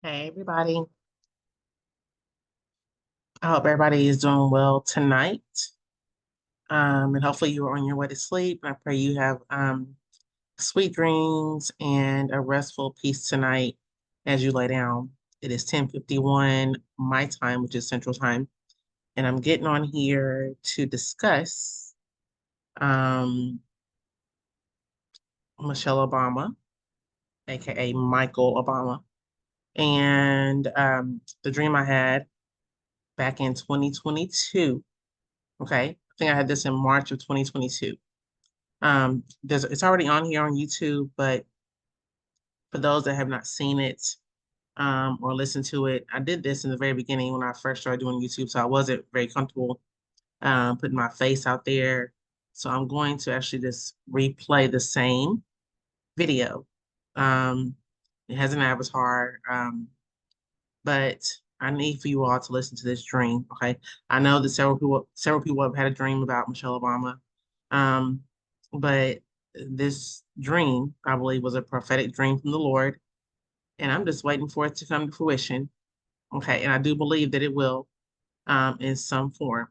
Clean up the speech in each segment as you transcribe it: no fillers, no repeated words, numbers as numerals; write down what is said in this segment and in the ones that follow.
Hey everybody. I hope everybody is doing well tonight. And hopefully you are on your way to sleep. I pray you have sweet dreams and a restful peace tonight as you lay down. It is 10:51 my time, which is Central Time, and I'm getting on here to discuss um, Michelle Obama, aka Michael Obama, and the dream I had back in 2022. Okay. I think I had this in March of 2022. It's already on here on YouTube, but for those that have not seen it or listened to it, I did this in the very beginning when I first started doing YouTube, so I wasn't very comfortable putting my face out there. So I'm going to actually just replay the same video. Um, it has an avatar, but I need for you all to listen to this dream. Okay, I know that several people have had a dream about Michelle Obama, um, but this dream, I believe, was a prophetic dream from the Lord, and I'm just waiting for it to come to fruition. Okay, and I do believe that it will, in some form.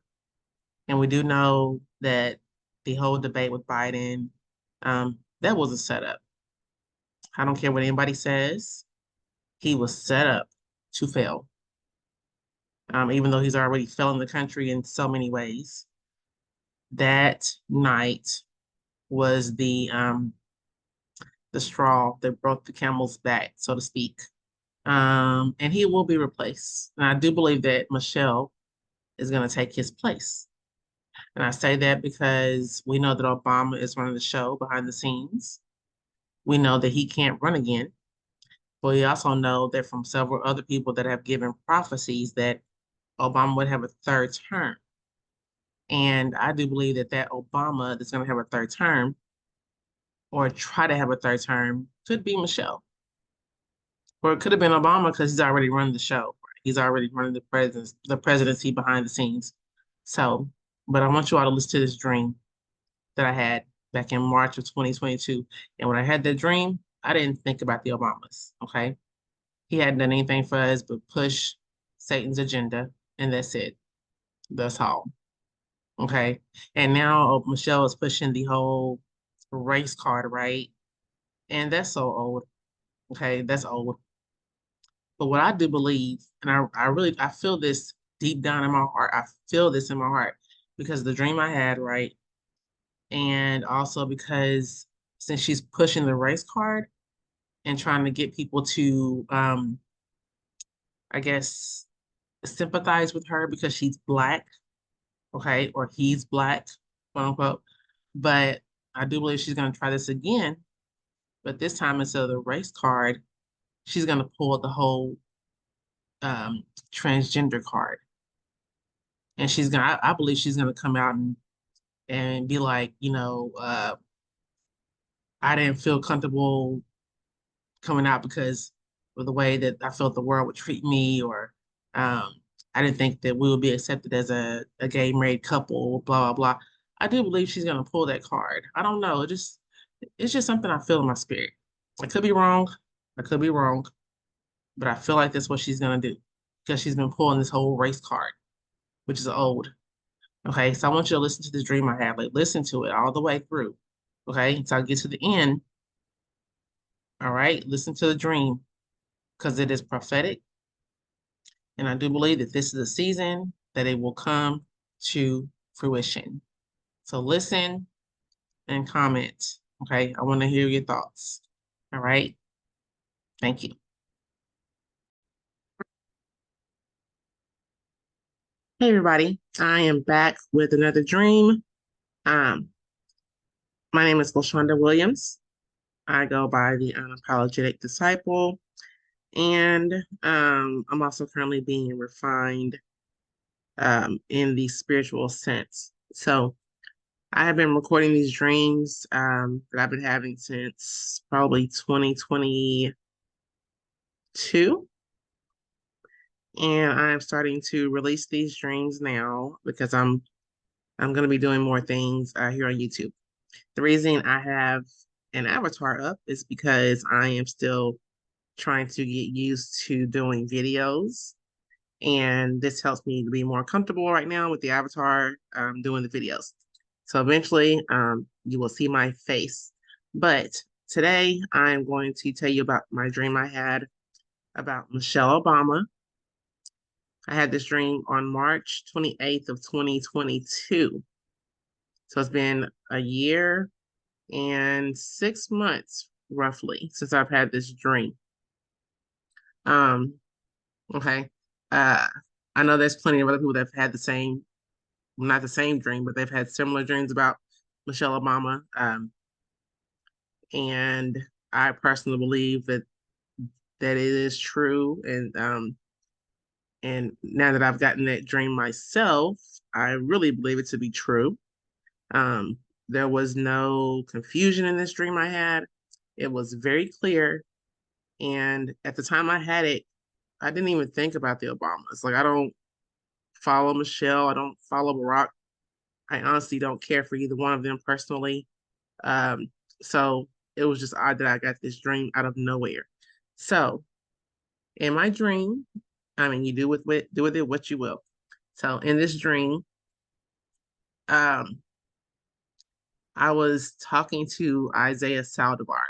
And we do know that the whole debate with Biden, that was a setup. I don't care what anybody says. He was set up to fail, even though he's already failing the country in so many ways. That night was the straw that broke the camel's back, so to speak. And he will be replaced. And I do believe that Michelle is going to take his place. And I say that because we know that Obama is running the show behind the scenes. We know that he can't run again. But we also know that from several other people that have given prophecies that Obama would have a third term. And I do believe that Obama that's going to have a third term or try to have a third term could be Michelle. Or it could have been Obama because he's already run the show. He's already running the presidency behind the scenes. So, but I want you all to listen to this dream that I had back in March of 2022. And when I had that dream, I didn't think about the Obamas. Okay. He hadn't done anything for us but push Satan's agenda, and that's it. That's all. Okay. And now Michelle is pushing the whole race card, right? And that's so old. Okay. That's old. But what I do believe, and I feel this deep down in my heart. I feel this in my heart because of the dream I had, right? And also because since she's pushing the race card and trying to get people to, I guess, sympathize with her because she's black, okay, or he's black, quote unquote. But I do believe she's going to try this again. But this time, instead of the race card, she's going to pull the whole um, transgender card. And I believe she's gonna come out and be like, I didn't feel comfortable coming out because of the way that I felt the world would treat me, or um, I didn't think that we would be accepted as a gay married couple, blah blah blah. I do believe she's gonna pull that card. I don't know. It's just something I feel in my spirit. I could be wrong. I could be wrong, but I feel like that's what she's gonna do because she's been pulling this whole race card, which is old. Okay, so I want you to listen to this dream I had. Like, listen to it all the way through. Okay, so I get to the end. All right, listen to the dream because it is prophetic, and I do believe that this is a season that it will come to fruition. So listen and comment. Okay, I want to hear your thoughts. All right, thank you. Hey everybody, I am back with another dream. Um, my name is LaShonda Williams. I go by the Unapologetic Disciple. And I'm also currently being refined in the spiritual sense. So I have been recording these dreams that I've been having since probably 2022. And I'm starting to release these dreams now because I'm going to be doing more things here on YouTube. The reason I have an avatar up is because I am still trying to get used to doing videos. And this helps me to be more comfortable right now with the avatar doing the videos. So eventually, you will see my face. But today, I'm going to tell you about my dream I had about Michelle Obama. I had this dream on March 28th of 2022. So it's been a year and 6 months roughly since I've had this dream. Um, okay. Uh, I know there's plenty of other people that have had the same, not the same dream, but they've had similar dreams about Michelle Obama. And I personally believe that it is true. And now that I've gotten that dream myself, I really believe it to be true. Um, there was no confusion in this dream I had. It was very clear. And at the time I had it, I didn't even think about the Obamas. Like, I don't follow Michelle. I don't follow Barack. I honestly don't care for either one of them personally. Um, so it was just odd that I got this dream out of nowhere. So in my dream, I mean, you do with it what you will. So in this dream, um, I was talking to Isaiah Saldivar.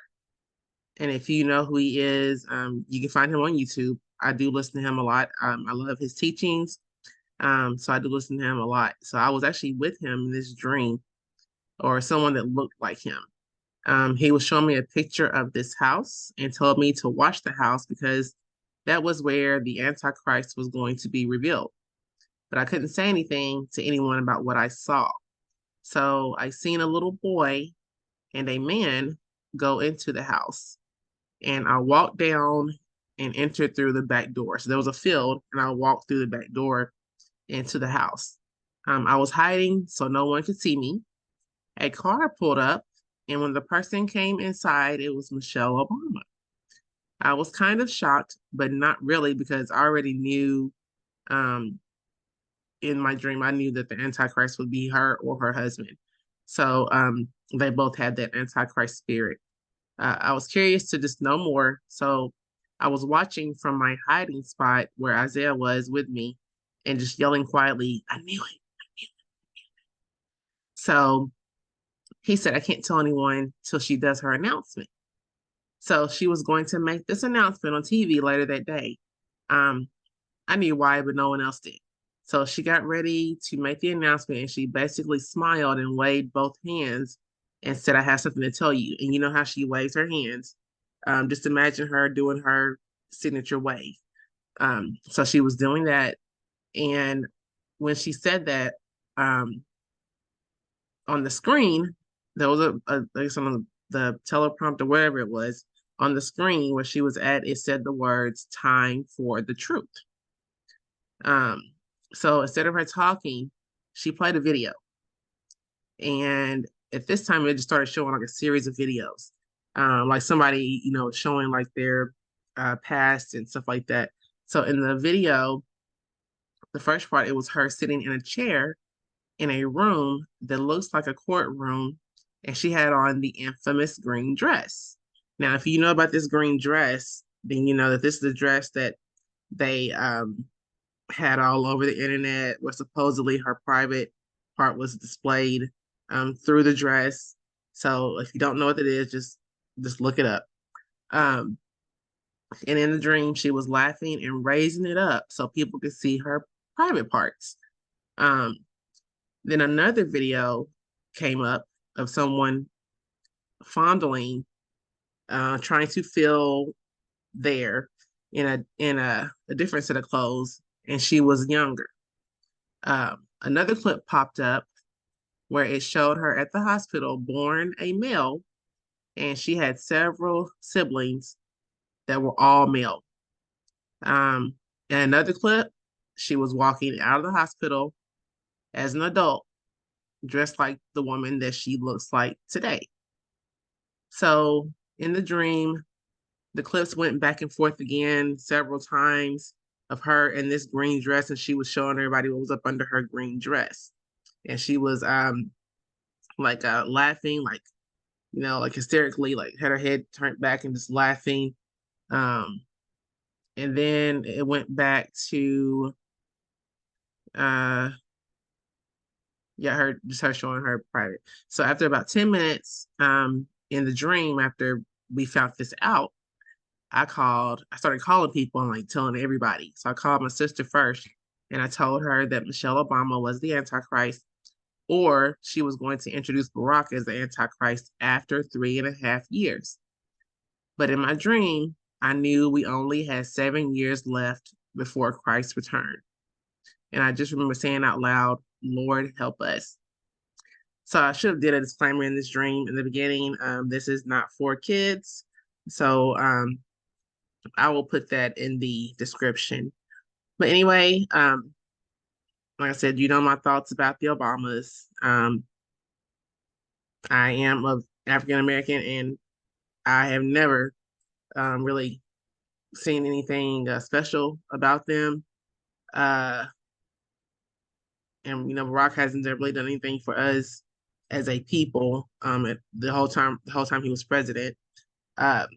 And if you know who he is, you can find him on YouTube. I do listen to him a lot. I love his teachings. So I do listen to him a lot. So I was actually with him in this dream, or someone that looked like him. He was showing me a picture of this house and told me to watch the house because that was where the Antichrist was going to be revealed. But I couldn't say anything to anyone about what I saw. So I seen a little boy and a man go into the house. And I walked down and entered through the back door. So there was a field, and I walked through the back door into the house. I was hiding so no one could see me. A car pulled up, and when the person came inside, it was Michelle Obama. I was kind of shocked, but not really because I already knew um, in my dream, I knew that the Antichrist would be her or her husband. So they both had that Antichrist spirit. I was curious to just know more. So I was watching from my hiding spot where Isaiah was with me and just yelling quietly, I knew it. So he said, I can't tell anyone till she does her announcement. So she was going to make this announcement on TV later that day. Um, I knew why, but no one else did. So she got ready to make the announcement and she basically smiled and waved both hands and said, I have something to tell you. And you know how she waves her hands. Just imagine her doing her signature wave. So she was doing that. And when she said that, on the screen, there was I guess on the teleprompter, wherever it was, on the screen where she was at, it said the words time for the truth. Um, so instead of her talking, she played a video. And at this time, it just started showing like a series of videos. Like somebody, showing like their past and stuff like that. So in the video, the first part, it was her sitting in a chair in a room that looks like a courtroom, and she had on the infamous green dress. Now, if you know about this green dress, then you know that this is the dress that they had all over the internet, where supposedly her private part was displayed through the dress. So if you don't know what it is, just look it up. Um, and in the dream, she was laughing and raising it up so people could see her private parts. Um, then another video came up of someone fondling, trying to feel there in a different set of clothes, and she was younger. Another clip popped up where it showed her at the hospital, born a male, and she had several siblings that were all male. Um, and another clip, she was walking out of the hospital as an adult, dressed like the woman that she looks like today. So in the dream, the clips went back and forth again several times of her in this green dress, and she was showing everybody what was up under her green dress. And she was like laughing, like like hysterically, like had her head turned back and just laughing. Um, and then it went back to uh yeah, her showing her private. So after about 10 minutes, in the dream, after we found this out, I started calling people and like telling everybody. So I called my sister first and I told her that Michelle Obama was the Antichrist, or she was going to introduce Barack as the Antichrist after 3.5 years. But in my dream, I knew we only had 7 years left before Christ's return. And I just remember saying out loud, Lord, help us. So I should have did a disclaimer in this dream in the beginning. This is not for kids. So I will put that in the description. But anyway, like I said, you know my thoughts about the Obamas. I am of African American, and I have never really seen anything special about them. Uh, and Barack hasn't really done anything for us as a people. The whole time he was president. Uh,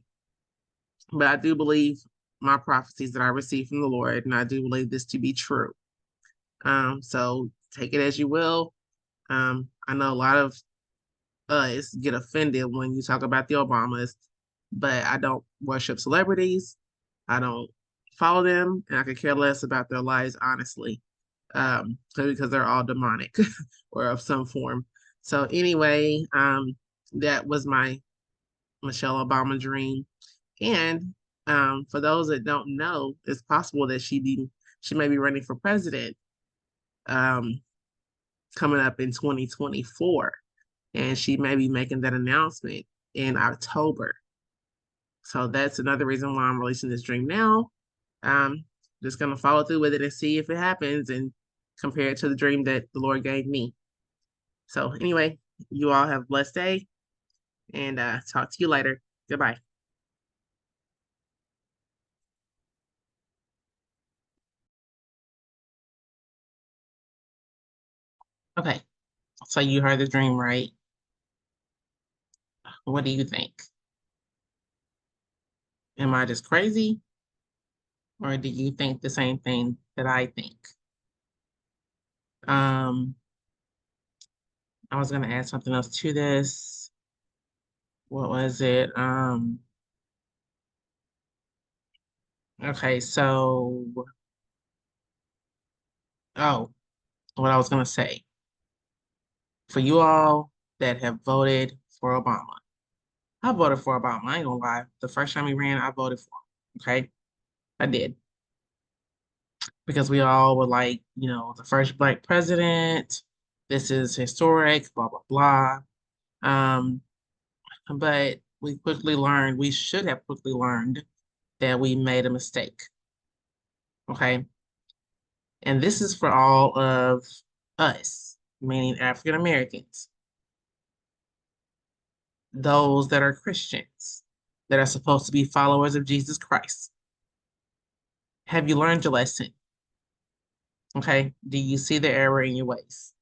but I do believe my prophecies that I received from the Lord, and I do believe this to be true. So take it as you will. I know a lot of us get offended when you talk about the Obamas, but I don't worship celebrities. I don't follow them, and I could care less about their lives, honestly, because they're all demonic or of some form. So anyway, that was my Michelle Obama dream. And for those that don't know, it's possible that she may be running for president um, coming up in 2024, and she may be making that announcement in October. So that's another reason why I'm releasing this dream now. Um, just gonna follow through with it and see if it happens and compare it to the dream that the Lord gave me. So anyway, you all have a blessed day and talk to you later. Goodbye. Okay, so you heard the dream, right? What do you think? Am I just crazy, or do you think the same thing that I think? Um, I was gonna add something else to this. What was it? Okay, so oh, what I was gonna say for you all that have voted for Obama. I voted for Obama. I ain't gonna lie. The first time he ran, I voted for him. Okay, I did because we all were like, the first black president. This is historic. Blah blah blah. Um, but we should have quickly learned that we made a mistake. Okay. And this is for all of us, meaning African Americans, those that are Christians, that are supposed to be followers of Jesus Christ. Have you learned your lesson? Okay. Do you see the error in your ways?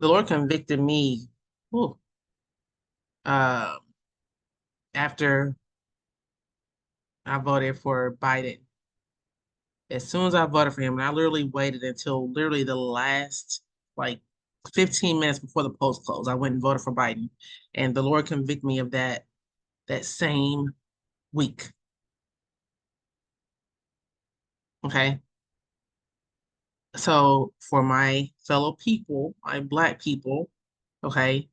The Lord convicted me whew, uh, after I voted for Biden. As soon as I voted for him, and I literally waited until literally the last like 15 minutes before the polls closed, I went and voted for Biden. And the Lord convicted me of that same week. Okay. So for my fellow people, my black people, okay,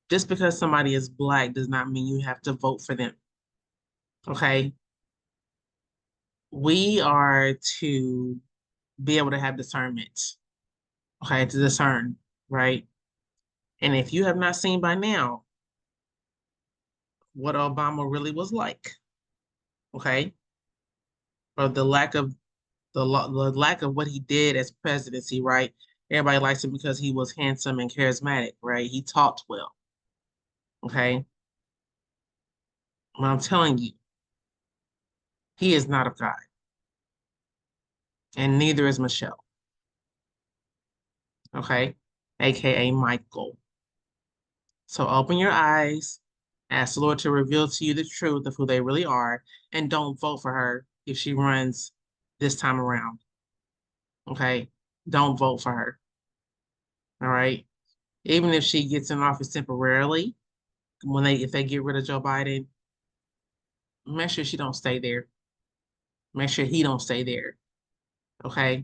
just because somebody is black does not mean you have to vote for them. Okay. We are to be able to have discernment, okay, to discern, right? And if you have not seen by now what Obama really was like, okay, or the lack of what he did as presidency, right? Everybody likes him because he was handsome and charismatic, right? He talked well, okay? But I'm telling you, he is not of God, and neither is Michelle, okay? AKA Michael. So open your eyes Ask the Lord to reveal to you the truth of who they really are, and don't vote for her if she runs this time around. Okay? Don't vote for her. All right? Even if she gets in office temporarily, if they get rid of Joe Biden, make sure she don't stay there. Make sure he don't stay there. Okay?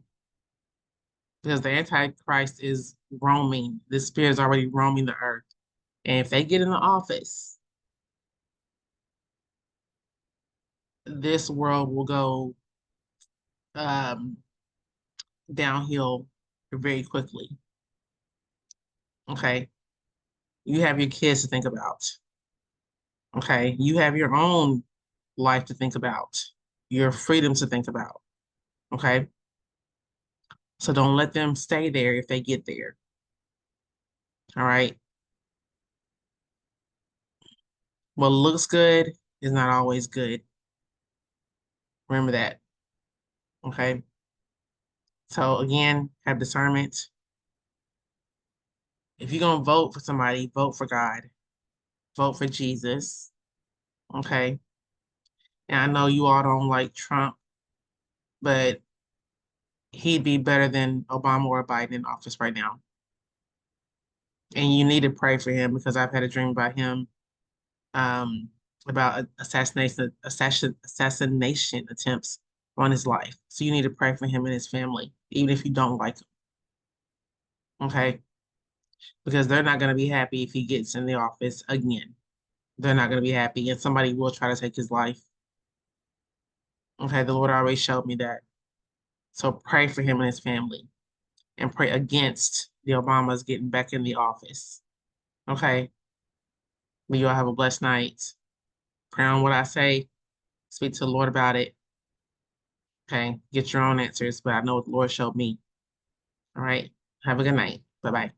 Because the Antichrist is roaming. The spirit is already roaming the earth. And if they get in the office, this world will go um, downhill very quickly. Okay. You have your kids to think about. Okay. You have your own life to think about, your freedom to think about. Okay. So don't let them stay there if they get there. All right. What looks good is not always good. Remember that. Okay. So again, have discernment. If you're going to vote for somebody, vote for God, vote for Jesus. Okay. And I know you all don't like Trump, but he'd be better than Obama or Biden in office right now. And you need to pray for him because I've had a dream about him, um, about assassination attempts on his life. So you need to pray for him and his family, even if you don't like him. Okay, because they're not going to be happy if he gets in the office again. They're not going to be happy, and somebody will try to take his life. Okay, the Lord already showed me that. So pray for him and his family, and pray against the Obamas getting back in the office. Okay, may you all have a blessed night. Pray on what I say. Speak to the Lord about it. Okay. Get your own answers, but I know what the Lord showed me. All right. Have a good night. Bye bye.